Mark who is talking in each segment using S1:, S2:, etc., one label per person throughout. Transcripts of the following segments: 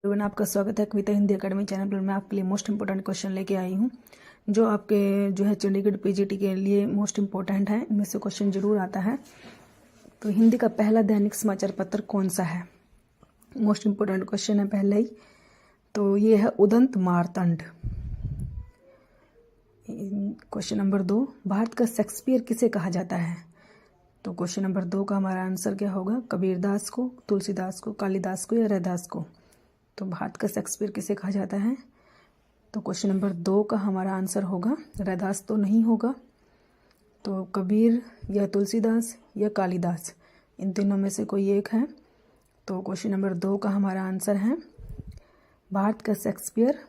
S1: Everyone, आपका स्वागत है कविता हिंदी एकेडमी चैनल पर। मैं आपके लिए मोस्ट इंपोर्टेंट क्वेश्चन लेके आई हूँ जो आपके चंडीगढ़ पीजीटी के लिए मोस्ट इंपोर्टेंट है। इनमें से क्वेश्चन जरूर आता है। तो हिंदी का पहला दैनिक समाचार पत्र कौन सा है? मोस्ट इंपोर्टेंट क्वेश्चन है पहले ही। तो ये है उदंत मार्तंड। क्वेश्चन नंबर 2, भारत का शेक्सपियर किसे कहा जाता है? तो क्वेश्चन नंबर 2 का हमारा आंसर क्या होगा? कबीरदास को, तुलसीदास को, कालिदास को या रैदास को? तो भारत का शेक्सपियर किसे कहा जाता है? तो क्वेश्चन नंबर 2 का हमारा आंसर होगा रैदास तो नहीं होगा। तो कबीर या तुलसीदास या कालिदास, इन तीनों में से कोई एक है। तो क्वेश्चन नंबर 2 का हमारा आंसर है भारत का शेक्सपियर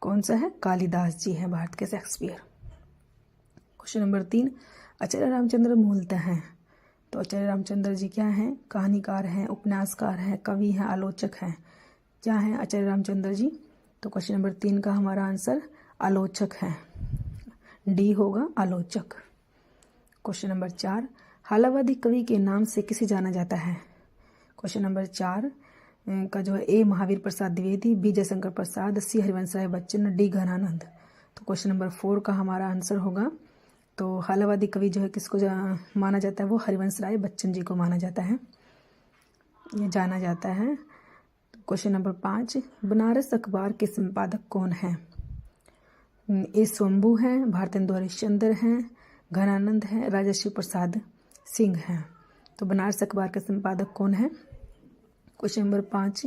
S1: कौन सा है? कालिदास जी है भारत के शेक्सपियर। क्वेश्चन नंबर 3, आचार्य रामचंद्र मूलतः हैं। तो आचार्य रामचंद्र जी क्या हैं? कहानीकार हैं, उपन्यासकार हैं, कवि हैं, आलोचक हैं। क्या हैं आचार्य रामचंद्र जी? तो क्वेश्चन नंबर 3 का हमारा आंसर आलोचक है, डी होगा आलोचक। क्वेश्चन नंबर 4, हालावादी कवि के नाम से किसे जाना जाता है? क्वेश्चन नंबर 4 का जो है ए महावीर प्रसाद द्विवेदी, बी जयशंकर प्रसाद, सी हरिवंश राय बच्चन, डी घनानंद। तो क्वेश्चन नंबर 4 का हमारा आंसर होगा, तो हालावादी कवि जो है किसको माना जाता है? वो हरिवंश राय बच्चन जी को माना जाता है, ये जाना जाता है। क्वेश्चन नंबर 5, बनारस अखबार के संपादक कौन है? ए स्वंभू हैं, भारतेंदु हरिश्चंद्र हैं, घनानंद हैं, राजर्षि प्रसाद सिंह हैं। तो बनारस अखबार के संपादक कौन है? क्वेश्चन नंबर 5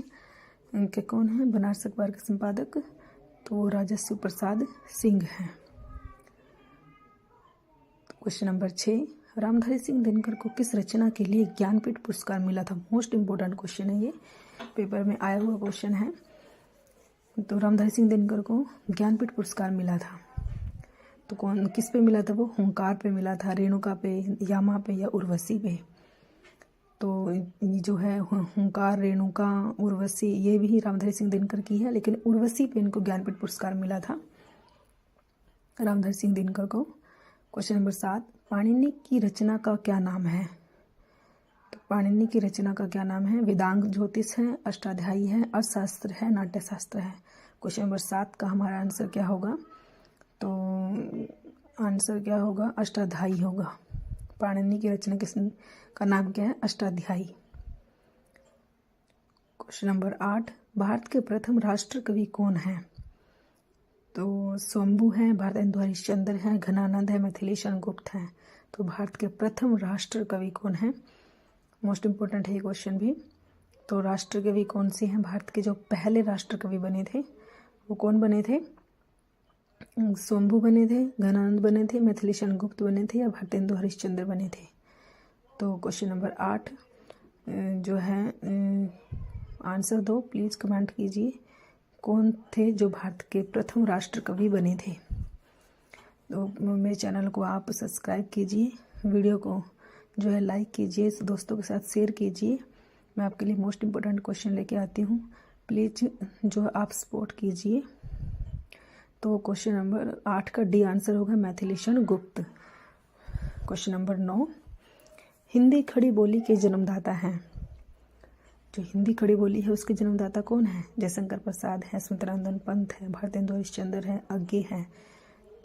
S1: के कौन है बनारस अखबार के संपादक? तो राजर्षि प्रसाद सिंह हैं। क्वेश्चन नंबर 6, रामधारी सिंह दिनकर को किस रचना के लिए ज्ञानपीठ पुरस्कार मिला था? मोस्ट इंपोर्टेंट क्वेश्चन है, ये पेपर में आया हुआ क्वेश्चन है। तो रामधारी सिंह दिनकर को ज्ञानपीठ पुरस्कार मिला था, तो कौन किस पे मिला था? वो हुंकार पे मिला था, रेणुका पे, यामा पे या उर्वशी पे? तो ये जो है हुंकार, रेणुका, उर्वशी, ये भी रामधारी सिंह दिनकर की है, लेकिन उर्वशी पे इनको ज्ञानपीठ पुरस्कार मिला था रामधारी सिंह दिनकर को। क्वेश्चन नंबर 7, पाणिनि की रचना का क्या नाम है? तो पाणिनि की रचना का क्या नाम है? वेदांग ज्योतिष है, अष्टाध्यायी है, अर्थशास्त्र है, नाट्यशास्त्र है। क्वेश्चन नंबर 7 का हमारा आंसर क्या होगा? तो आंसर क्या होगा? अष्टाध्यायी होगा। पाणिनि की रचना का नाम क्या है? अष्टाध्यायी। क्वेश्चन नंबर 8, भारत के प्रथम राष्ट्र कवि कौन है? तो स्वंभू हैं, भारतेंदु हरिश्चंद्र हैं, घनानंद है, मिथिलेशन गुप्त हैं। तो भारत के प्रथम राष्ट्र कवि कौन है? मोस्ट इंपोर्टेंट है ये क्वेश्चन भी। तो राष्ट्र कवि कौन सी हैं? भारत के जो पहले राष्ट्र कवि बने थे वो कौन बने थे? स्वंभू बने थे, घनानंद बने थे, मिथिलेशन गुप्त बने थे या भारतेंदु हरिश्चंद्र बने थे? तो क्वेश्चन नंबर 8 जो है आंसर दो, प्लीज़ कमेंट कीजिए कौन थे जो भारत के प्रथम राष्ट्र कवि बने थे। तो मेरे चैनल को आप सब्सक्राइब कीजिए, वीडियो को जो है लाइक कीजिए, दोस्तों के साथ शेयर कीजिए। मैं आपके लिए मोस्ट इम्पोर्टेंट क्वेश्चन लेके आती हूँ, प्लीज़ जो है आप सपोर्ट कीजिए। तो क्वेश्चन नंबर 8 का डी आंसर होगा मिथिलेशन गुप्त। क्वेश्चन नंबर 9, हिंदी खड़ी बोली के जन्मदाता हैं। जो हिंदी खड़ी बोली है उसके जन्मदाता कौन है? जयशंकर प्रसाद है, सुमित्रानंदन पंत है, भारतेंदु हरिश्चंद्र है, अज्ञे हैं।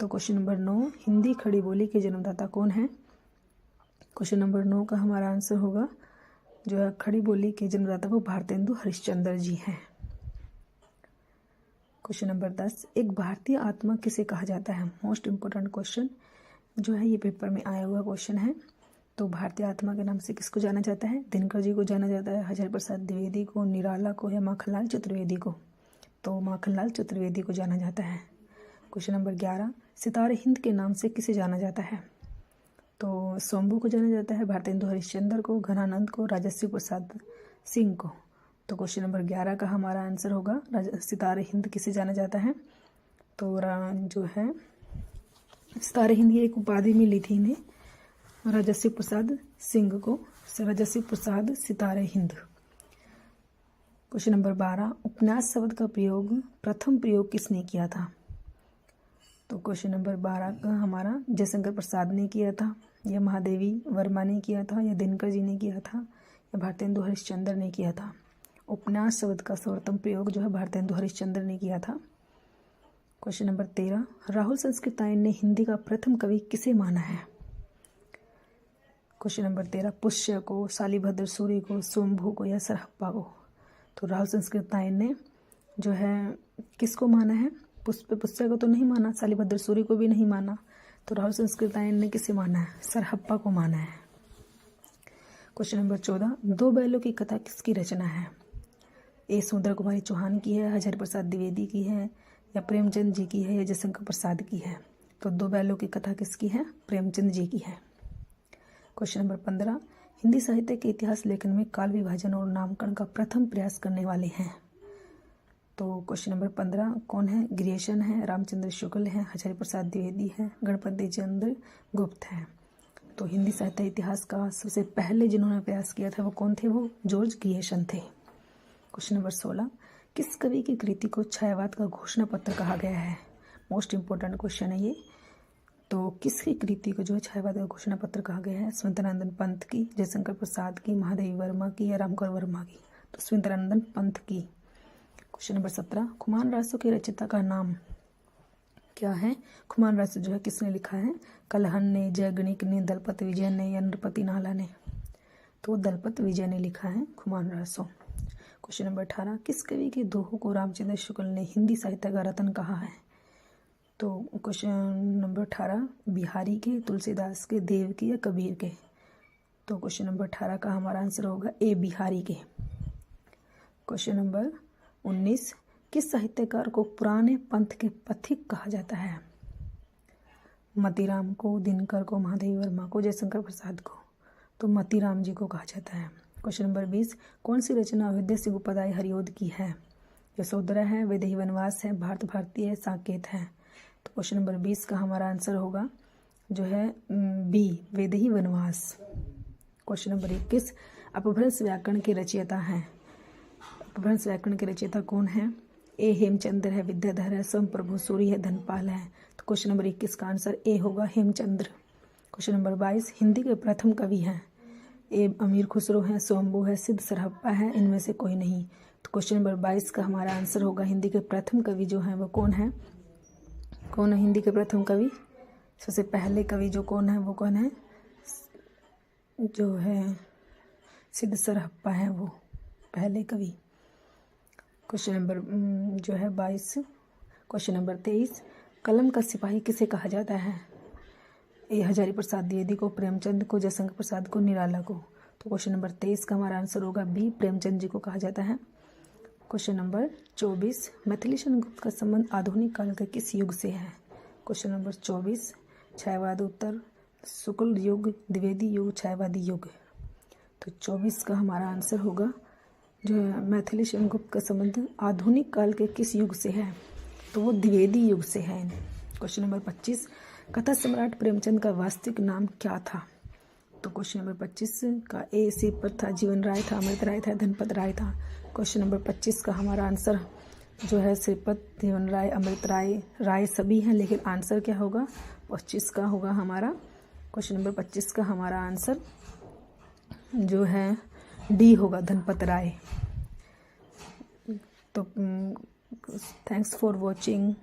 S1: तो क्वेश्चन नंबर 9, हिंदी खड़ी बोली के जन्मदाता कौन है? क्वेश्चन नंबर 9 का हमारा आंसर होगा जो है खड़ी बोली के जन्मदाता वो भारतेंदु हरिश्चंद्र जी हैं। क्वेश्चन नंबर 10, एक भारतीय आत्मा किसे कहा जाता है? मोस्ट इंपोर्टेंट क्वेश्चन जो है ये पेपर में आया हुआ क्वेश्चन है। तो भारतीय आत्मा के नाम से किसको जाना जाता है? दिनकर जी को जाना जाता है, हजारी प्रसाद द्विवेदी को, निराला को या माखनलाल चतुर्वेदी को? तो माखनलाल चतुर्वेदी को जाना जाता है। क्वेश्चन नंबर 11, सितारे हिंद के नाम से किसे जाना जाता है? तो स्वंभू को जाना जाता है, भारतेंदु हरिश्चंद्र को, घनानंद को, राजर्षि प्रसाद सिंह को। तो क्वेश्चन नंबर 11 का हमारा आंसर होगा सितारे हिंद किसे जाना जाता है? तो जो है सितारे हिंद ये एक उपाधि मिली थी इन्हें, राजर्षि प्रसाद सिंह को, राजर्षि प्रसाद सितारे हिंद। क्वेश्चन नंबर 12, उपन्यास शब्द का प्रथम प्रयोग किसने किया था? तो क्वेश्चन नंबर 12 का हमारा जयशंकर प्रसाद ने किया था, या महादेवी वर्मा ने किया था, या दिनकर जी ने किया था, या भारतेंदु हरिश्चंद्र ने किया था। उपन्यास शब्द का सर्वोत्तम प्रयोग जो है भारतेंदु हरिश्चंद्र ने किया था। क्वेश्चन नंबर 13, राहुल संस्कृतायन ने हिंदी का प्रथम कवि किसे माना है? क्वेश्चन नंबर 13, पुष्य को, शालिभद्र सूरी को, स्वयंभू को या सरहप्पा को? तो राहुल संस्कृतायन ने जो है किसको माना है? पुष्य को तो नहीं माना, शालिभद्र सूरी को भी नहीं माना, तो राहुल संस्कृतायन ने किसे माना है? सरहप्पा को माना है। क्वेश्चन नंबर 14, दो बैलों की कथा किसकी रचना है? ए सुंदर कुमारी चौहान की है, हजारी प्रसाद द्विवेदी की है, या प्रेमचंद जी की है, या जयशंकर प्रसाद की है? तो दो बैलों की कथा किसकी है? प्रेमचंद जी की है। क्वेश्चन नंबर 15, हिंदी साहित्य के इतिहास लेखन में काल विभाजन और नामकरण का प्रथम प्रयास करने वाले हैं? तो क्वेश्चन नंबर 15 कौन है? ग्रियेशन है, रामचंद्र शुक्ल है, हजारी प्रसाद द्विवेदी है, गणपति चंद्र गुप्त है। तो हिंदी साहित्य इतिहास का सबसे पहले जिन्होंने प्रयास किया था वो कौन थे? वो जॉर्ज ग्रियेशन थे। क्वेश्चन नंबर 16, किस कवि की कृति को छायावाद का घोषणा पत्र कहा गया है? मोस्ट इंपॉर्टेंट क्वेश्चन है ये। तो किसकी कृति को जो है छायावाद का घोषणा पत्र कहा गया है? स्वतंत्रानंद पंत की, जयशंकर प्रसाद की, महादेवी वर्मा की या रामकर वर्मा की? तो स्वतंत्रानंद पंत की। क्वेश्चन नंबर 17, खुमान रासो के रचयिता का नाम क्या है? खुमान रासो जो है किसने लिखा है? कलहन ने, जयगणिक ने, दलपत विजय ने या नृपति नाला ने? तो दलपत विजय ने लिखा है खुमान रासो। क्वेश्चन नंबर 18, किस कवि के दोहों को रामचंद्र शुक्ल ने हिंदी साहित्य का रत्न कहा है? तो क्वेश्चन नंबर 18, बिहारी के, तुलसीदास के, देव के या कबीर के? तो क्वेश्चन नंबर 18 का हमारा आंसर होगा ए, बिहारी के। क्वेश्चन नंबर 19, किस साहित्यकार को पुराने पंथ के पथिक कहा जाता है? मतीराम को, दिनकर को, महादेवी वर्मा को, जयशंकर प्रसाद को? तो मतीराम जी को कहा जाता है। क्वेश्चन नंबर 20, कौन सी रचना अयोध्या से उपदाय हरिओद की है? यशोधरा है, वैदेही वनवास है, भारत भारती है, साकेत है? तो क्वेश्चन नंबर 20 का हमारा आंसर होगा जो है बी, वैदेही वनवास। क्वेश्चन नंबर 21, अपभ्रंश व्याकरण के रचयिता हैं? अपभ्रंश व्याकरण के रचयिता कौन है? ए, हेमचंद्र है, विद्याधर है, स्वयं प्रभु सूरी है, धनपाल है? तो क्वेश्चन नंबर 21 का आंसर ए होगा, हेमचंद्र। क्वेश्चन नंबर 22, हिंदी के प्रथम कवि हैं? ए, अमीर खुसरो है, स्वयंभू है, सिद्ध सरहप्पा है, इनमें से कोई नहीं? तो क्वेश्चन नंबर 22 का हमारा आंसर होगा हिंदी के प्रथम कवि जो हैं वो कौन है? कौन है हिंदी के प्रथम कवि? सबसे पहले कवि जो कौन है वो कौन है? जो है सिद्ध सरहप्पा है वो पहले कवि। क्वेश्चन नंबर जो है 22। क्वेश्चन नंबर 23, कलम का सिपाही किसे कहा जाता है? ए, हजारी प्रसाद द्विवेदी को, प्रेमचंद को, जयशंकर प्रसाद को, निराला को? तो क्वेश्चन नंबर 23 का हमारा आंसर होगा बी, प्रेमचंद जी को कहा जाता है। क्वेश्चन नंबर 24, मैथिलीशरण गुप्त का संबंध आधुनिक काल के किस युग से है? क्वेश्चन नंबर 24, छायावाद उत्तर, शुक्ल युग, द्विवेदी युग, छायावादी युग? तो 24 का हमारा आंसर होगा जो है मैथिलीशरण गुप्त का संबंध आधुनिक काल के किस युग से है? तो वो द्विवेदी युग से है। क्वेश्चन नंबर 25, कथा सम्राट प्रेमचंद का वास्तविक नाम क्या था? तो क्वेश्चन नंबर 25 का ए, श्रीपत था, जीवन राय था, अमृत राय था, धनपत राय था? क्वेश्चन नंबर 25 का हमारा आंसर जो है श्रीपत, जीवन राय, अमृत राय सभी हैं, लेकिन आंसर क्या होगा? 25 का होगा हमारा। क्वेश्चन नंबर 25 का हमारा आंसर जो है डी होगा, धनपत राय। तो थैंक्स फॉर वॉचिंग।